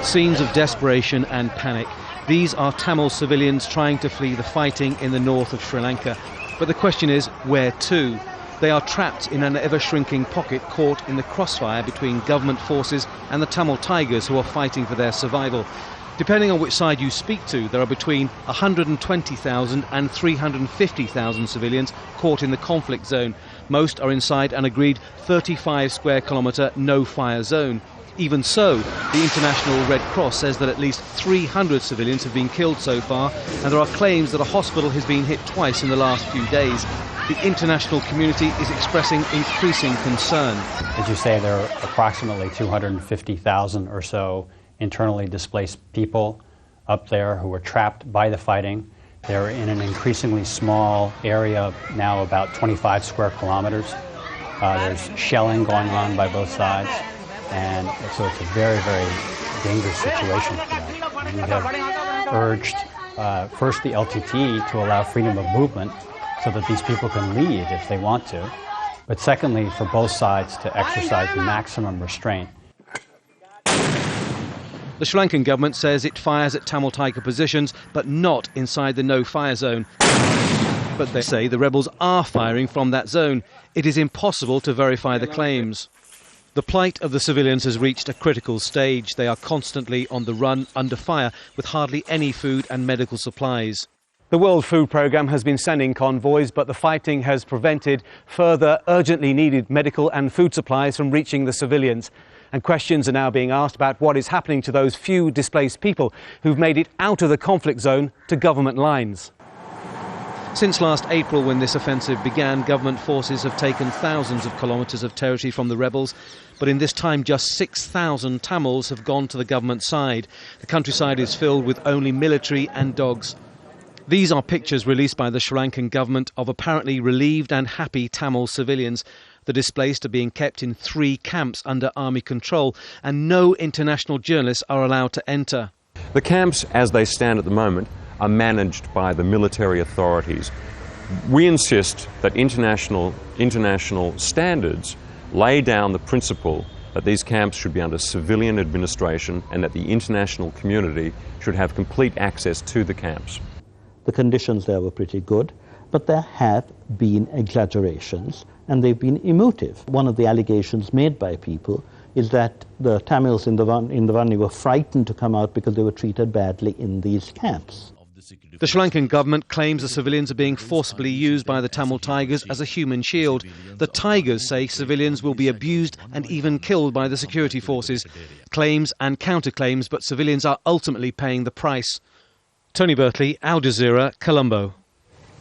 Scenes of desperation and panic. These are Tamil civilians trying to flee the fighting in the north of Sri Lanka. But the question is, where to? They are trapped in an ever-shrinking pocket, caught in the crossfire between government forces and the Tamil Tigers, who are fighting for their survival. Depending on which side you speak to, there are between 120,000 and 350,000 civilians caught in the conflict zone. Most are inside an agreed 35 square kilometre no-fire zone. Even so, the International Red Cross says that at least 300 civilians have been killed so far, and there are claims that a hospital has been hit twice in the last few days. The international community is expressing increasing concern. As you say, there are approximately 250,000 or so internally displaced people up there who were trapped by the fighting. They're in an increasingly small area, now about 25 square kilometers. There's shelling going on by both sides, and so it's a very, very dangerous situation for them. We have urged first the LTT to allow freedom of movement so that these people can leave if they want to, but secondly, for both sides to exercise maximum restraint. The Sri Lankan government says it fires at Tamil Tiger positions, but not inside the no-fire zone. But they say the rebels are firing from that zone. It is impossible to verify the claims. The plight of the civilians has reached a critical stage. They are constantly on the run, under fire, with hardly any food and medical supplies. The World Food Programme has been sending convoys, but the fighting has prevented further urgently needed medical and food supplies from reaching the civilians. And questions are now being asked about what is happening to those few displaced people who've made it out of the conflict zone to government lines. Since last April, when this offensive began, government forces have taken thousands of kilometres of territory from the rebels. But in this time, just 6,000 Tamils have gone to the government side. The countryside is filled with only military and dogs. These are pictures released by the Sri Lankan government of apparently relieved and happy Tamil civilians. The displaced are being kept in 3 camps under army control, and no international journalists are allowed to enter. The camps, as they stand at the moment, are managed by the military authorities. We insist that international standards lay down the principle that these camps should be under civilian administration and that the international community should have complete access to the camps. The conditions there were pretty good, but there have been exaggerations and they've been emotive. One of the allegations made by people is that the Tamils in the Vanni were frightened to come out because they were treated badly in these camps. The Sri Lankan government claims the civilians are being forcibly used by the Tamil Tigers as a human shield. The Tigers say civilians will be abused and even killed by the security forces. Claims and counterclaims, but civilians are ultimately paying the price. Tony Birtley, Al Jazeera, Colombo.